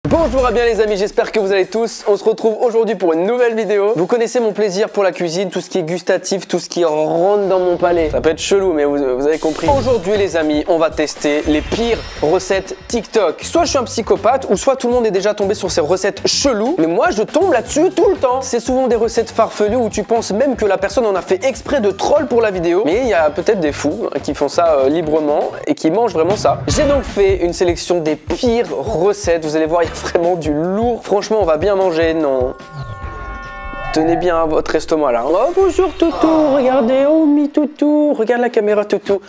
Bonjour à bien les amis, j'espère que vous allez tous. On se retrouve aujourd'hui pour une nouvelle vidéo. Vous connaissez mon plaisir pour la cuisine, tout ce qui est gustatif, tout ce qui rentre dans mon palais. Ça peut être chelou mais vous avez compris. Aujourd'hui les amis, on va tester les pires recettes TikTok. Soit je suis un psychopathe ou soit tout le monde est déjà tombé sur ces recettes cheloues. Mais moi je tombe là-dessus tout le temps. C'est souvent des recettes farfelues où tu penses même que la personne en a fait exprès de troll pour la vidéo. Mais il y a peut-être des fous qui font ça librement et qui mangent vraiment ça. J'ai donc fait une sélection des pires recettes. Vous allez voir, il y a vraiment du lourd. Franchement, on va bien manger, non? Tenez bien votre estomac là. Oh bonjour Toutou, regardez, oh mi Toutou, regarde la caméra Toutou.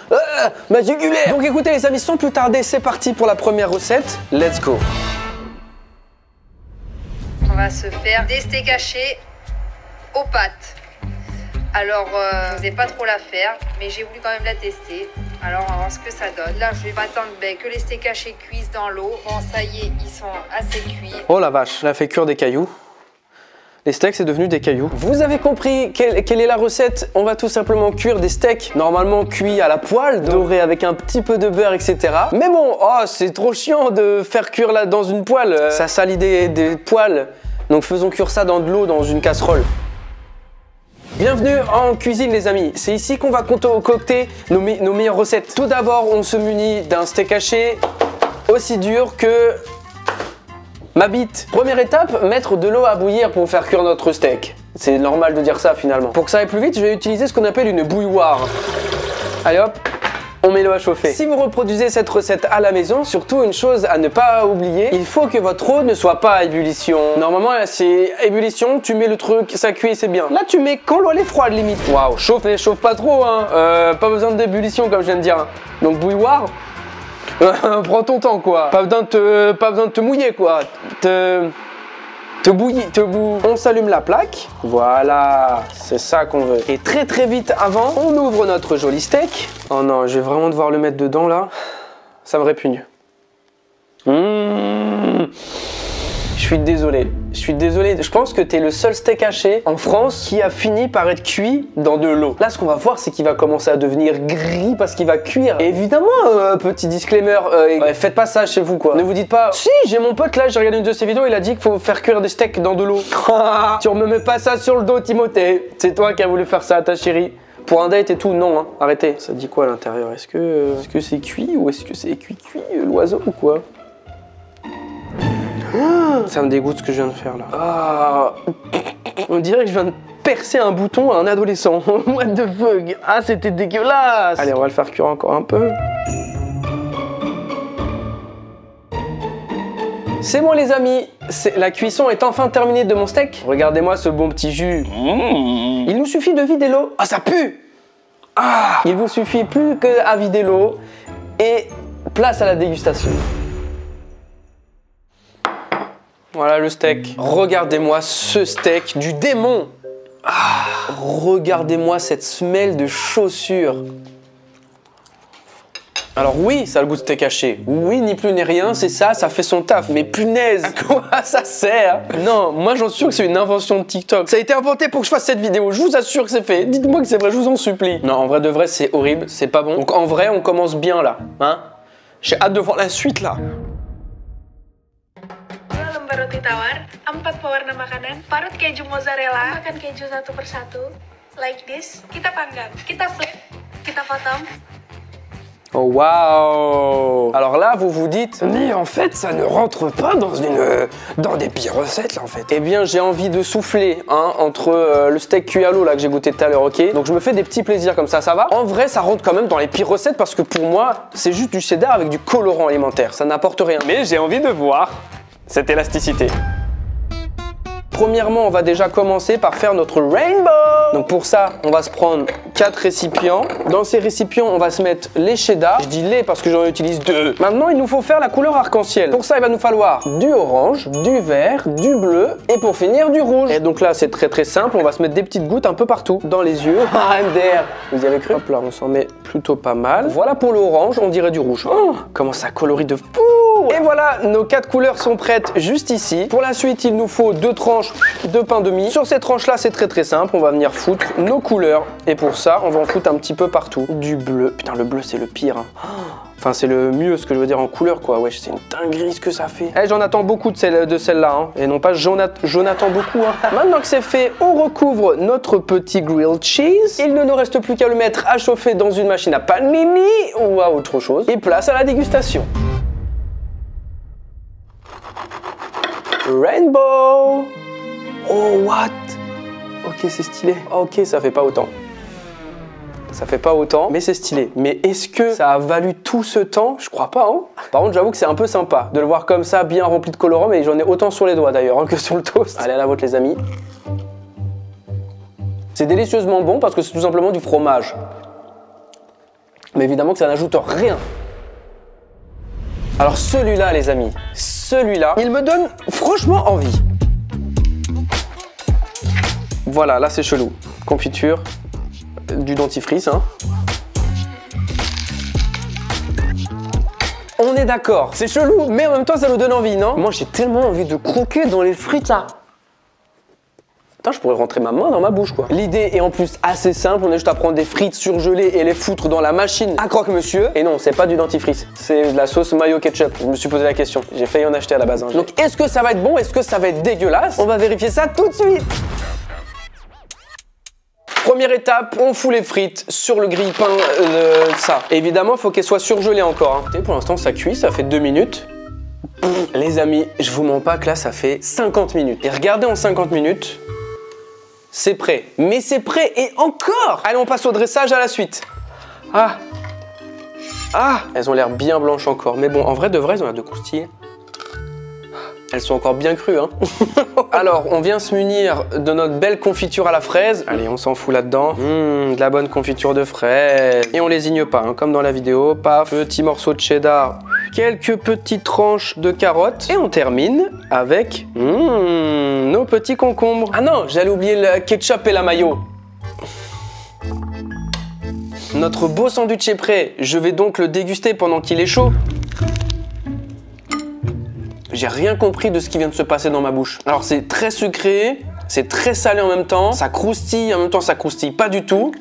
Ma jugulaire. Donc écoutez les amis, sans plus tarder, c'est parti pour la première recette. Let's go. On va se faire des steaks hachés aux pâtes. Alors, je n'osais pas trop la faire, mais j'ai voulu quand même la tester. Alors, on va voir ce que ça donne. Là, je vais pas attendre que les steaks hachés cuisent dans l'eau. Bon, ça y est, ils sont assez cuits. Oh la vache, elle a fait cuire des cailloux. Les steaks, c'est devenu des cailloux. Vous avez compris quelle est la recette? On va tout simplement cuire des steaks, normalement cuits à la poêle, dorés avec un petit peu de beurre, etc. Mais bon, oh, c'est trop chiant de faire cuire là dans une poêle. Ça salit des poêles. Donc faisons cuire ça dans de l'eau, dans une casserole. Bienvenue en cuisine les amis, c'est ici qu'on va concocter nos meilleures recettes. Tout d'abord on se munit d'un steak haché aussi dur que ma bite. Première étape, mettre de l'eau à bouillir pour faire cuire notre steak. C'est normal de dire ça finalement. Pour que ça aille plus vite, je vais utiliser ce qu'on appelle une bouilloire. Allez hop, on met l'eau à chauffer. Si vous reproduisez cette recette à la maison, surtout une chose à ne pas oublier, il faut que votre eau ne soit pas à ébullition. Normalement, c'est ébullition, tu mets le truc, ça cuit, c'est bien. Là, tu mets quand l'eau est froide, limite. Waouh, chauffe, mais chauffe pas trop, hein. Pas besoin d'ébullition, comme je viens de dire. Donc, bouilloire, prends ton temps, quoi. Pas besoin de te mouiller, quoi. On s'allume la plaque, voilà, c'est ça qu'on veut. Et très très vite avant, on ouvre notre joli steak. Oh non, je vais vraiment devoir le mettre dedans là, ça me répugne. Je suis désolé, je pense que tu es le seul steak haché en France qui a fini par être cuit dans de l'eau. Là, ce qu'on va voir, c'est qu'il va commencer à devenir gris parce qu'il va cuire. Et évidemment, petit disclaimer, faites pas ça chez vous, quoi. Ne vous dites pas, si, j'ai mon pote là, j'ai regardé une de ses vidéos, il a dit qu'il faut faire cuire des steaks dans de l'eau. Tu me mets pas ça sur le dos, Timothée. C'est toi qui as voulu faire ça à ta chérie. Pour un date et tout, non, hein. Arrêtez. Ça dit quoi à l'intérieur? Est-ce que c'est cuit ou est-ce que c'est cuit l'oiseau ou quoi? Ça me dégoûte ce que je viens de faire là. Ah, on dirait que je viens de percer un bouton à un adolescent. What the fuck? Ah, c'était dégueulasse. Allez, on va le faire cuire encore un peu. C'est bon les amis, la cuisson est enfin terminée de mon steak. Regardez-moi ce bon petit jus. Il nous suffit de vider l'eau. Ah, ça pue. Ah, il vous suffit plus qu'à vider l'eau et place à la dégustation. Voilà le steak. Regardez-moi ce steak du démon. Ah, regardez-moi cette semelle de chaussures. Alors oui, ça a le goût de steak haché. Oui, ni plus ni rien, c'est ça, ça fait son taf. Mais punaise, à quoi ça sert? Non, moi j'en suis sûr que c'est une invention de TikTok. Ça a été inventé pour que je fasse cette vidéo, je vous assure que c'est fait. Dites-moi que c'est vrai, je vous en supplie. Non, en vrai de vrai, c'est horrible, c'est pas bon. Donc en vrai, on commence bien là. Hein? J'ai hâte de voir la suite là. Roti tawar, 4 pewarna makanan, parut keju mozzarella, makan keju satu persatu, like this, kita panggang, kita flip, kita potong. Oh waouh! Alors là, vous vous dites, mais en fait, ça ne rentre pas dans des pires recettes là en fait. Eh bien, j'ai envie de souffler hein, entre le steak cuit à l'eau là que j'ai goûté tout à l'heure, ok? Donc je me fais des petits plaisirs comme ça va? En vrai, ça rentre quand même dans les pires recettes parce que pour moi, c'est juste du cheddar avec du colorant alimentaire, ça n'apporte rien. Mais j'ai envie de voir cette élasticité. Premièrement, on va déjà commencer par faire notre rainbow. Donc pour ça, on va se prendre 4 récipients. Dans ces récipients, on va se mettre les cheddar. Je dis les parce que j'en utilise 2. Maintenant, il nous faut faire la couleur arc-en-ciel. Pour ça, il va nous falloir du orange, du vert, du bleu et pour finir, du rouge. Et donc là, c'est très très simple. On va se mettre des petites gouttes un peu partout. Dans les yeux. MDR. Vous y avez cru? Hop là, on s'en met plutôt pas mal. Voilà pour l'orange, on dirait du rouge. Oh, comment ça colorie de fou! Et voilà, nos 4 couleurs sont prêtes juste ici. Pour la suite, il nous faut 2 tranches de pain de mie. Sur ces tranches-là, c'est très simple. On va venir foutre nos couleurs. Et pour ça, on va en foutre un petit peu partout. Du bleu. Putain, le bleu, c'est le pire. Hein. Enfin, c'est le mieux, ce que je veux dire en couleur, quoi. Wesh, c'est une dinguerie ce que ça fait. Eh, j'en attends beaucoup de celle-là, hein. Et non pas Jonathan beaucoup, hein. Maintenant que c'est fait, on recouvre notre petit grilled cheese. Il ne nous reste plus qu'à le mettre à chauffer dans une machine à panini ou à autre chose. Et place à la dégustation. Rainbow! Oh, what? Ok, c'est stylé. Ok, ça fait pas autant. Ça fait pas autant, mais c'est stylé. Mais est-ce que ça a valu tout ce temps? Je crois pas, hein. Par contre, j'avoue que c'est un peu sympa de le voir comme ça, bien rempli de colorant, et j'en ai autant sur les doigts d'ailleurs hein, que sur le toast. Allez, à la vôtre les amis. C'est délicieusement bon parce que c'est tout simplement du fromage. Mais évidemment que ça n'ajoute rien. Alors celui-là, les amis, celui-là, il me donne franchement envie. Voilà, là c'est chelou. Confiture. Du dentifrice, hein. On est d'accord, c'est chelou, mais en même temps ça nous donne envie, non? Moi j'ai tellement envie de croquer dans les frites là. Putain, je pourrais rentrer ma main dans ma bouche quoi. L'idée est en plus assez simple, on a juste à prendre des frites surgelées et les foutre dans la machine à croque-monsieur. Et non, c'est pas du dentifrice, c'est de la sauce mayo ketchup. Je me suis posé la question, j'ai failli en acheter à la base. Hein. Donc est-ce que ça va être bon? Est-ce que ça va être dégueulasse? On va vérifier ça tout de suite. Première étape, on fout les frites sur le grille-pain, ça. Évidemment, il faut qu'elles soient surgelées encore. Hein. Pour l'instant, ça cuit, ça fait 2 minutes. Les amis, je vous mens pas que là, ça fait 50 minutes. Et regardez en 50 minutes, c'est prêt. Mais c'est prêt et encore! Allez, on passe au dressage à la suite. Ah! Ah! Elles ont l'air bien blanches encore. Mais bon, en vrai, de vrai, elles ont l'air de croustiller. Elles sont encore bien crues, hein. Alors, on vient se munir de notre belle confiture à la fraise. Allez, on s'en fout là-dedans. De la bonne confiture de fraise. Et on lésigne pas, hein, comme dans la vidéo. Paf, petit morceau de cheddar. Quelques petites tranches de carottes. Et on termine avec nos petits concombres. Ah non, j'allais oublier le ketchup et la mayo. Notre beau sandwich est prêt. Je vais donc le déguster pendant qu'il est chaud. J'ai rien compris de ce qui vient de se passer dans ma bouche. Alors c'est très sucré, c'est très salé en même temps, ça croustille, en même temps ça croustille pas du tout.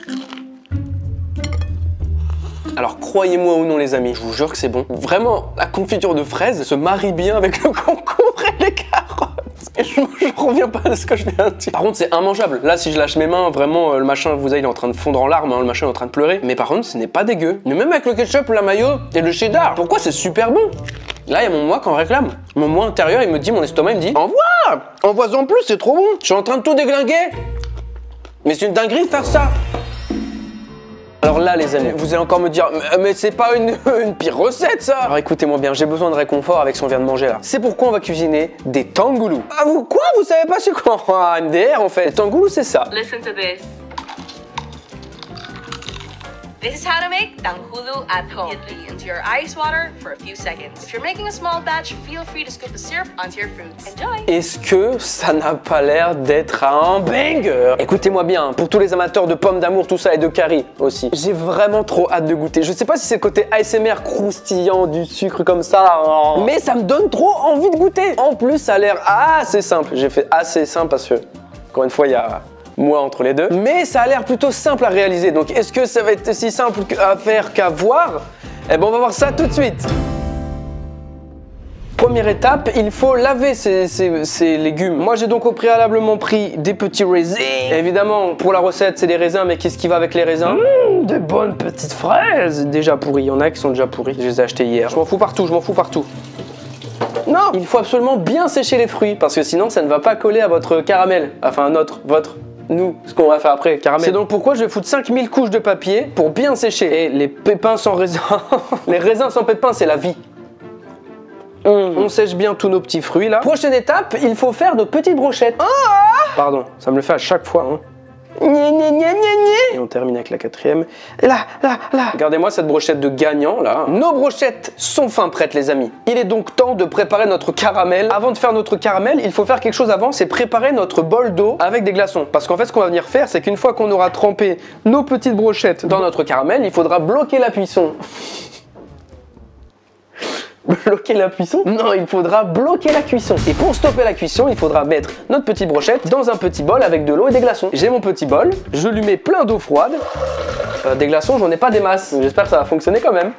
Alors croyez-moi ou non les amis, je vous jure que c'est bon. Vraiment, la confiture de fraise se marie bien avec le concombre et les carottes. Et je reviens pas de ce que je viens de dire. Par contre c'est immangeable. Là si je lâche mes mains, vraiment le machin, vous voyez, il est en train de fondre en larmes, hein, le machin est en train de pleurer. Mais par contre ce n'est pas dégueu. Mais même avec le ketchup, la mayo et le cheddar, pourquoi c'est super bon? Là, il y a mon moi qui en réclame. Mon moi intérieur, il me dit, mon estomac, il me dit, envoie-en plus, c'est trop bon. Je suis en train de tout déglinguer. Mais c'est une dinguerie de faire ça. Alors là, les amis, vous allez encore me dire, mais c'est pas une pire recette, ça. Alors écoutez-moi bien, j'ai besoin de réconfort avec ce qu'on vient de manger là. C'est pourquoi on va cuisiner des tangoulous. Ah, vous quoi? Vous savez pas c'est quoi? Ah, MDR en fait. Les tangoulous, c'est ça. Listen to this. This is how to make tanghulu at home. It into your ice water for a few seconds. If you're making a small batch, feel free to scoop the syrup onto your fruits. Enjoy! Est-ce que ça n'a pas l'air d'être un banger? Écoutez-moi bien, pour tous les amateurs de pommes d'amour, tout ça, et de curry aussi. J'ai vraiment trop hâte de goûter. Je sais pas si c'est le côté ASMR croustillant, du sucre comme ça, mais ça me donne trop envie de goûter. En plus, ça a l'air assez simple. J'ai fait assez simple parce que, encore une fois, il y a moi entre les deux. Mais ça a l'air plutôt simple à réaliser. Donc est-ce que ça va être si simple à faire qu'à voir? Eh ben on va voir ça tout de suite. Première étape, il faut laver ces légumes. Moi j'ai donc au préalablement pris des petits raisins. Évidemment pour la recette c'est des raisins, mais qu'est-ce qui va avec les raisins? Des bonnes petites fraises. Déjà pourries, il y en a qui sont déjà pourries. Je les ai achetées hier. Je m'en fous partout, je m'en fous partout. Non, il faut absolument bien sécher les fruits parce que sinon ça ne va pas coller à votre caramel. Enfin votre. Nous, ce qu'on va faire après, caramel. C'est donc pourquoi je vais foutre 5000 couches de papier pour bien sécher. Et les pépins sans raisin, les raisins sans pépins, c'est la vie. On sèche bien tous nos petits fruits là. Prochaine étape, il faut faire nos petites brochettes. Pardon, ça me le fait à chaque fois. Hein. Et on termine avec la quatrième. Là. Regardez-moi cette brochette de gagnant là. Nos brochettes sont fin prêtes les amis. Il est donc temps de préparer notre caramel. Avant de faire notre caramel, il faut faire quelque chose avant, c'est préparer notre bol d'eau avec des glaçons. Parce qu'en fait ce qu'on va venir faire, c'est qu'une fois qu'on aura trempé nos petites brochettes dans notre caramel, il faudra bloquer la cuisson. Bloquer la cuisson? Non, il faudra bloquer la cuisson. Et pour stopper la cuisson, il faudra mettre notre petite brochette dans un petit bol avec de l'eau et des glaçons. J'ai mon petit bol, je lui mets plein d'eau froide. Des glaçons, j'en ai pas des masses. J'espère que ça va fonctionner quand même.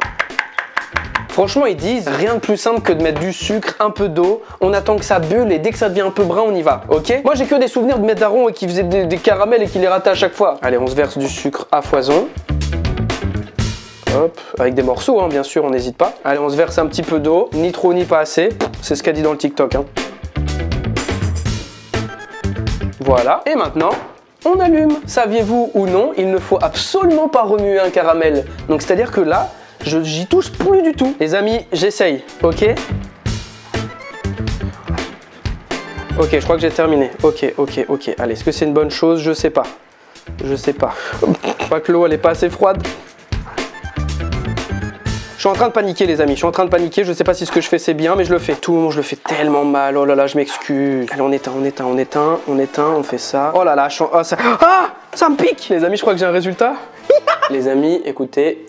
Franchement, ils disent rien de plus simple que de mettre du sucre, un peu d'eau, on attend que ça bulle et dès que ça devient un peu brun, on y va, ok? Moi, j'ai que des souvenirs de mes darons qui faisaient des caramels et qui les rataient à chaque fois. Allez, on se verse du sucre à foison. Hop, avec des morceaux, hein, bien sûr, on n'hésite pas. Allez, on se verse un petit peu d'eau, ni trop ni pas assez. C'est ce qu'a dit dans le TikTok, hein. Voilà, et maintenant, on allume. Saviez-vous ou non, il ne faut absolument pas remuer un caramel. Donc, c'est-à-dire que là, j'y touche plus du tout. Les amis, j'essaye, ok? Ok, je crois que j'ai terminé. Ok. Allez, est-ce que c'est une bonne chose? Je sais pas. Je crois que l'eau, elle est pas assez froide. Je suis en train de paniquer, les amis. Je sais pas si ce que je fais, c'est bien, mais je le fais. Tout le monde, je le fais tellement mal. Oh là là, je m'excuse. Allez, on éteint, on fait ça. Oh là là, ça me pique. Les amis, je crois que j'ai un résultat. Les amis, écoutez.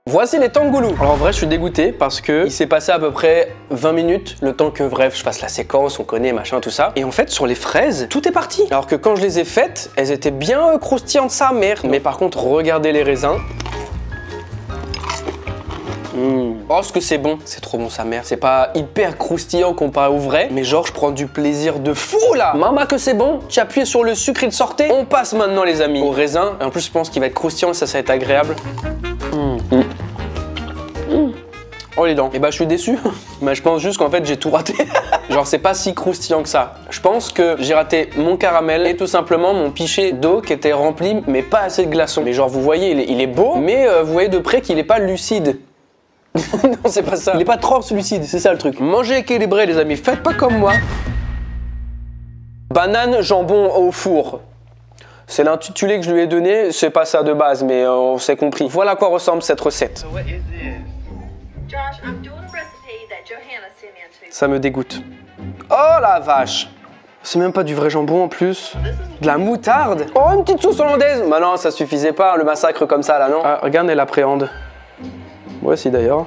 Voici les tangoulous. Alors en vrai, je suis dégoûté parce que il s'est passé à peu près 20 minutes, le temps que, bref, je fasse la séquence, on connaît, machin, tout ça. Et en fait, sur les fraises, tout est parti. Alors que quand je les ai faites, elles étaient bien croustillantes, sa mère. Mais par contre, regardez les raisins. Oh, ce que c'est bon. C'est trop bon, sa mère. C'est pas hyper croustillant comparé au vrai, mais genre, je prends du plaisir de fou, là. Maman, que c'est bon. Tu appuies sur le sucre, il sortait. On passe maintenant, les amis, au raisin. Et en plus, je pense qu'il va être croustillant, ça va être agréable. Oh les dents. Et bah je suis déçu. Mais je pense juste qu'en fait j'ai tout raté. Genre c'est pas si croustillant que ça. Je pense que j'ai raté mon caramel et tout simplement mon pichet d'eau qui était rempli mais pas assez de glaçons. Mais genre vous voyez il est beau mais vous voyez de près qu'il est pas lucide. Non c'est pas ça. Il est pas translucide, c'est ça le truc. Mangez équilibré les amis, faites pas comme moi. Banane, jambon au four. C'est l'intitulé que je lui ai donné, c'est pas ça de base, mais on s'est compris. Voilà à quoi ressemble cette recette. Josh, I'm doing a recipe that Johanna sent me on Ça me dégoûte. Oh la vache! C'est même pas du vrai jambon en plus. De la moutarde. Oh, une petite sauce hollandaise. Bah non, ça suffisait pas, le massacre comme ça là, non? Ah, regarde, elle appréhende. Moi aussi d'ailleurs.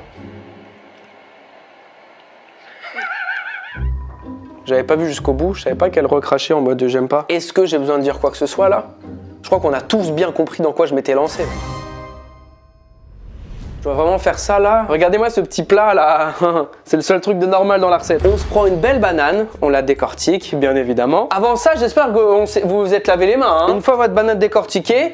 J'avais pas vu jusqu'au bout, je savais pas qu'elle recrachait en mode j'aime pas. Est-ce que j'ai besoin de dire quoi que ce soit là? Je crois qu'on a tous bien compris dans quoi je m'étais lancé. Je dois vraiment faire ça là. Regardez-moi ce petit plat là. C'est le seul truc de normal dans la recette. On se prend une belle banane, on la décortique bien évidemment. Avant ça, j'espère que vous vous êtes lavé les mains. Hein. Une fois votre banane décortiquée,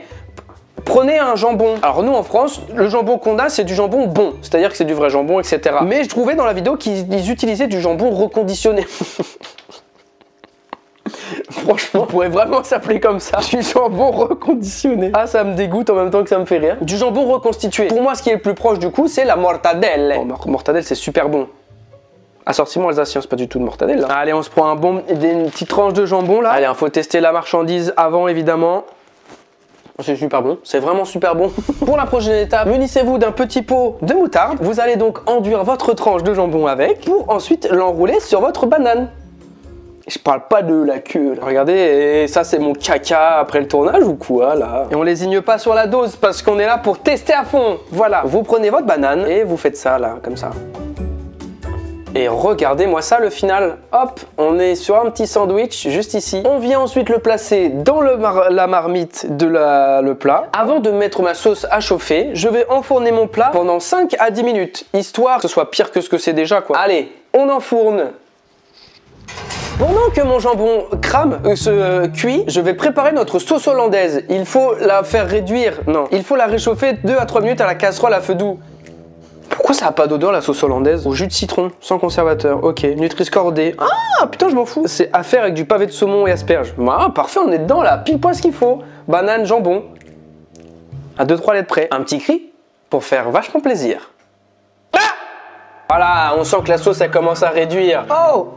prenez un jambon. Alors nous en France, le jambon qu'on a c'est du jambon bon. C'est-à-dire que c'est du vrai jambon, etc. Mais je trouvais dans la vidéo qu'ils utilisaient du jambon reconditionné. Franchement, on pourrait vraiment s'appeler comme ça. Du jambon reconditionné. Ah, ça me dégoûte en même temps que ça me fait rire. Du jambon reconstitué. Pour moi, ce qui est le plus proche du coup, c'est la mortadelle. Oh, mortadelle, c'est super bon. Assortiment alsacien, c'est pas du tout de mortadelle. Là. Allez, on se prend une petite tranche de jambon là. Allez, il faut tester la marchandise avant évidemment. C'est super bon, c'est vraiment super bon. Pour la prochaine étape, munissez-vous d'un petit pot de moutarde. Vous allez donc enduire votre tranche de jambon avec pour ensuite l'enrouler sur votre banane. Je parle pas de la queue là. Regardez, et ça c'est mon caca après le tournage ou quoi là? Et on lésigne pas sur la dose parce qu'on est là pour tester à fond. Voilà, vous prenez votre banane et vous faites ça là, comme ça. Et regardez-moi ça, le final. Hop, on est sur un petit sandwich juste ici. On vient ensuite le placer dans la marmite de le plat. Avant de mettre ma sauce à chauffer, je vais enfourner mon plat pendant 5 à 10 minutes, histoire que ce soit pire que ce que c'est déjà quoi. Allez, on enfourne. Pendant que mon jambon crame, se cuit, je vais préparer notre sauce hollandaise. Il faut la faire réduire, non, il faut la réchauffer 2 à 3 minutes à la casserole à feu doux. Pourquoi ça n'a pas d'odeur la sauce hollandaise? Au jus de citron, sans conservateur, ok. Nutri-Score D. Ah putain, je m'en fous. C'est à faire avec du pavé de saumon et asperges. Ah, parfait, on est dedans là, pile poil ce qu'il faut. Banane, jambon. À 2-3 lettres près. Un petit cri pour faire vachement plaisir. Voilà, on sent que la sauce elle commence à réduire. Oh,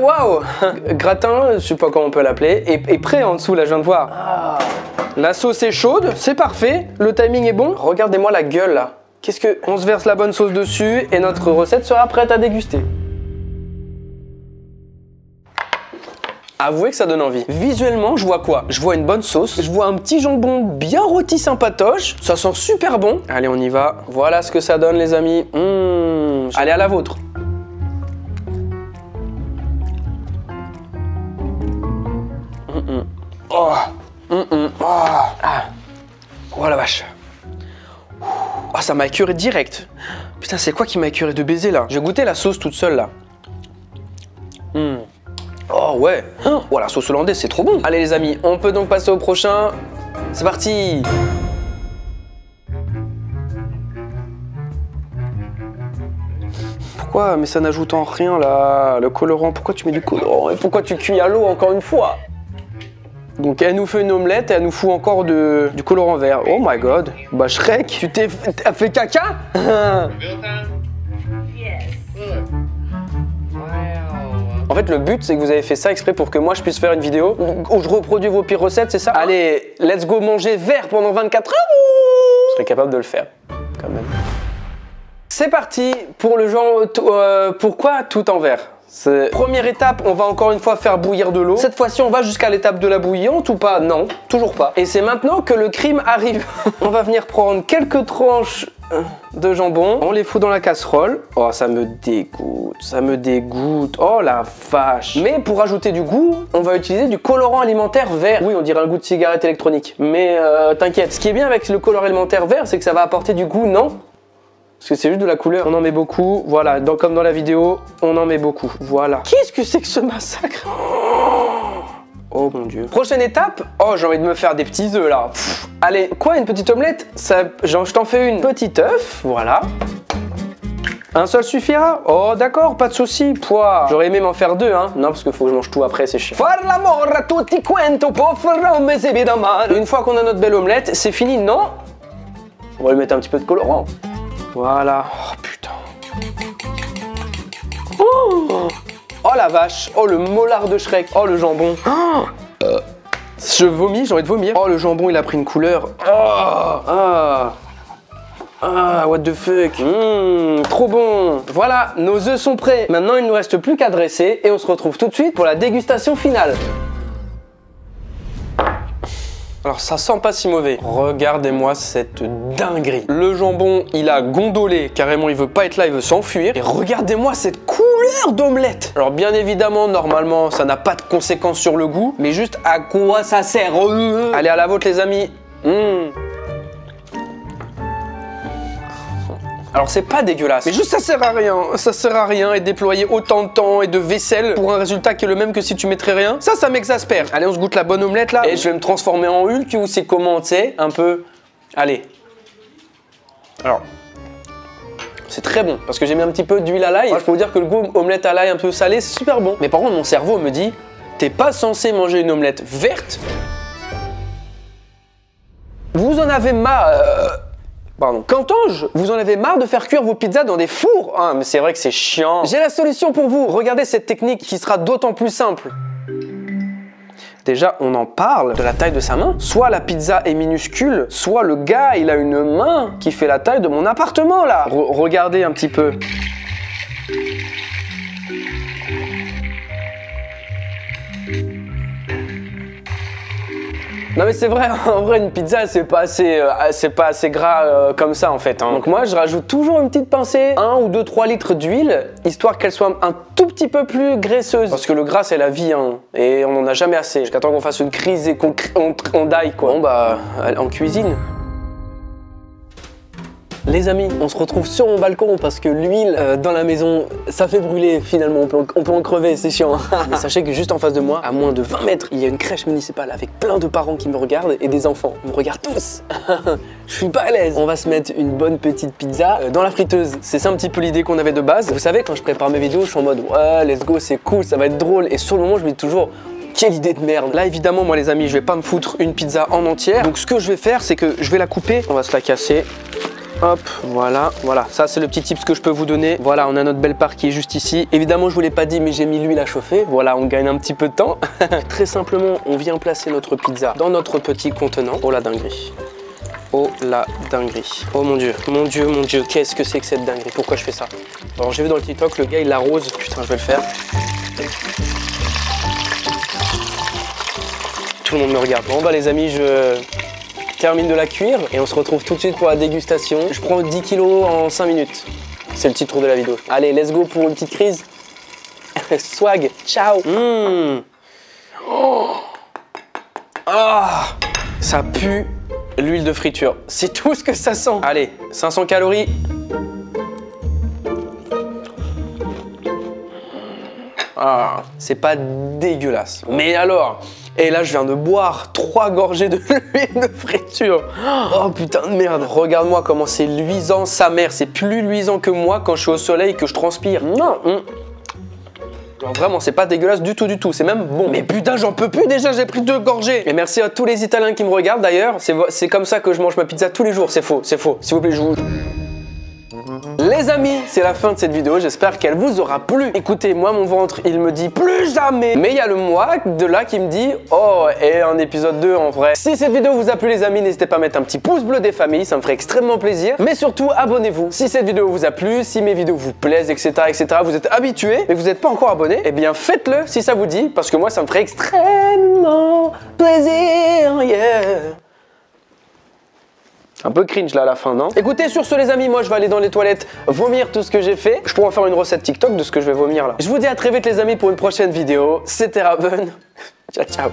waouh. Gratin, je sais pas comment on peut l'appeler, est prêt en dessous là, je viens de voir. Ah. La sauce est chaude, c'est parfait, le timing est bon. Regardez-moi la gueule là. Qu'est-ce que... On se verse la bonne sauce dessus et notre recette sera prête à déguster. Avouez que ça donne envie. Visuellement, je vois quoi? Je vois une bonne sauce, je vois un petit jambon bien rôti sympatoche, ça sent super bon. Allez, on y va. Voilà ce que ça donne, les amis. Allez, à la vôtre. Oh. Oh la vache. Oh, ça m'a écœuré direct. Putain, c'est quoi qui m'a écœuré de baiser là? J'ai goûté la sauce toute seule là. Oh ouais. Oh, la sauce hollandaise, c'est trop bon. Allez les amis, on peut donc passer au prochain. C'est parti. Pourquoi? Mais ça n'ajoute en rien là, le colorant. Pourquoi tu mets du colorant? Et pourquoi tu cuis à l'eau encore une fois? Donc elle nous fait une omelette et elle nous fout encore du colorant vert. Oh my god. Bah Shrek, tu t'es fait caca? En fait, le but, c'est que vous avez fait ça exprès pour que moi, je puisse faire une vidéo où je reproduis vos pires recettes, c'est ça? Allez, let's go manger vert pendant 24 heures. Je serais capable de le faire, quand même. C'est parti pour le genre... pourquoi tout en vert? Première étape, on va encore une fois faire bouillir de l'eau. Cette fois-ci, on va jusqu'à l'étape de la bouillante ou pas? Non, toujours pas. Et c'est maintenant que le crime arrive. On va venir prendre quelques tranches de jambon. On les fout dans la casserole. Oh, ça me dégoûte, ça me dégoûte. Oh la vache. Mais pour ajouter du goût, on va utiliser du colorant alimentaire vert. Oui, on dirait un goût de cigarette électronique. Mais t'inquiète, ce qui est bien avec le colorant alimentaire vert, c'est que ça va apporter du goût, non? Parce que c'est juste de la couleur. On en met beaucoup, voilà, comme dans la vidéo, on en met beaucoup, voilà. Qu'est-ce que c'est que ce massacre? Oh mon dieu. Prochaine étape, oh j'ai envie de me faire des petits œufs là. Allez, quoi, une petite omelette? Ça, genre, je t'en fais une. Petit œuf, voilà. Un seul suffira? Oh d'accord, pas de souci. Pouah. J'aurais aimé m'en faire deux, hein. Non, parce qu'il faut que je mange tout après, c'est chiant. Une fois qu'on a notre belle omelette, c'est fini, non? On va lui mettre un petit peu de colorant. Voilà. Oh putain. Oh la vache. Oh le molar de Shrek. Oh le jambon. Je vomis, j'ai envie de vomir. Oh le jambon, il a pris une couleur. What the fuck. Trop bon. Voilà, nos œufs sont prêts. Maintenant, il ne nous reste plus qu'à dresser et on se retrouve tout de suite pour la dégustation finale. Alors ça sent pas si mauvais. Regardez-moi cette dinguerie. Le jambon, il a gondolé, carrément il veut pas être là, il veut s'enfuir. Et regardez-moi cette couleur d'omelette. Alors bien évidemment, normalement, ça n'a pas de conséquences sur le goût, mais juste à quoi ça sert? Allez, à la vôtre les amis. Alors c'est pas dégueulasse, mais juste ça sert à rien et déployer autant de temps et de vaisselle pour un résultat qui est le même que si tu mettrais rien, ça m'exaspère. Allez, on se goûte la bonne omelette là et je vais me transformer en Hulk ou c'est comment, tu sais, un peu... Allez. Alors, c'est très bon parce que j'ai mis un petit peu d'huile à l'ail. Je peux vous dire que le goût omelette à l'ail un peu salé, c'est super bon. Mais par contre, mon cerveau me dit, t'es pas censé manger une omelette verte. Vous en avez marre... Pardon. Qu'entends-je? Vous en avez marre de faire cuire vos pizzas dans des fours? Ah, mais c'est vrai que c'est chiant. J'ai la solution pour vous. Regardez cette technique qui sera d'autant plus simple. Déjà, on en parle de la taille de sa main. Soit la pizza est minuscule, soit le gars, il a une main qui fait la taille de mon appartement, là. Regardez un petit peu. Non mais c'est vrai, en vrai une pizza c'est pas assez gras comme ça en fait. Donc moi je rajoute toujours une petite pincée, 1 ou 2, 3 litres d'huile, histoire qu'elle soit un tout petit peu plus graisseuse. Parce que le gras c'est la vie hein, et on en a jamais assez. Jusqu'à temps qu'on fasse une crise et qu'on die quoi. Bon bah, en cuisine. Les amis, on se retrouve sur mon balcon parce que l'huile dans la maison, ça fait brûler finalement, on peut en crever, c'est chiant. Mais sachez que juste en face de moi, à moins de 20 mètres, il y a une crèche municipale avec plein de parents qui me regardent et des enfants. Ils me regardent tous. Je suis pas à l'aise. On va se mettre une bonne petite pizza dans la friteuse. C'est ça un petit peu l'idée qu'on avait de base. Vous savez, quand je prépare mes vidéos, je suis en mode ouais, let's go, c'est cool, ça va être drôle. Et sur le moment, je me dis toujours... Quelle idée de merde. Là évidemment moi les amis je vais pas me foutre une pizza en entière. Donc ce que je vais faire c'est que je vais la couper. On va se la casser. Hop, voilà, voilà, ça c'est le petit tips que je peux vous donner. Voilà, on a notre belle part qui est juste ici. Évidemment, je vous l'ai pas dit, mais j'ai mis l'huile à chauffer. Voilà, on gagne un petit peu de temps. Très simplement, on vient placer notre pizza dans notre petit contenant. Oh la dinguerie. Oh la dinguerie. Oh mon dieu, mon dieu, mon dieu, qu'est-ce que c'est que cette dinguerie? Pourquoi je fais ça? Alors j'ai vu dans le TikTok, le gars il l'arrose. Putain, je vais le faire. Tout le monde me regarde. Bon bah les amis, je termine de la cuire et on se retrouve tout de suite pour la dégustation. Je prends 10 kilos en 5 minutes. C'est le titre de la vidéo. Allez, let's go pour une petite crise. Swag, ciao. Oh. Ah, ça pue l'huile de friture. C'est tout ce que ça sent. Allez, 500 calories. Ah, c'est pas dégueulasse. Mais alors, et là je viens de boire 3 gorgées de l'huile de friture. Oh putain de merde. Regarde-moi comment c'est luisant, sa mère. C'est plus luisant que moi quand je suis au soleil et que je transpire. Non. Genre vraiment, c'est pas dégueulasse du tout. C'est même bon. Mais putain, j'en peux plus déjà, j'ai pris 2 gorgées. Et merci à tous les Italiens qui me regardent d'ailleurs. C'est comme ça que je mange ma pizza tous les jours. C'est faux. S'il vous plaît, je vous... Les amis, c'est la fin de cette vidéo, j'espère qu'elle vous aura plu. Écoutez, moi mon ventre, il me dit plus jamais. Mais il y a le moi de là qui me dit, oh, et un épisode 2 en vrai. Si cette vidéo vous a plu les amis, n'hésitez pas à mettre un petit pouce bleu des familles, ça me ferait extrêmement plaisir. Mais surtout, abonnez-vous. Si cette vidéo vous a plu, si mes vidéos vous plaisent, etc., vous êtes habitués, mais vous n'êtes pas encore abonné, eh bien faites-le si ça vous dit, parce que moi ça me ferait extrêmement plaisir, yeah. Un peu cringe là à la fin, non? Écoutez, sur ce les amis, moi je vais aller dans les toilettes vomir tout ce que j'ai fait. Je pourrais en faire une recette TikTok de ce que je vais vomir là. Je vous dis à très vite les amis pour une prochaine vidéo. C'était Raven. Ciao, ciao.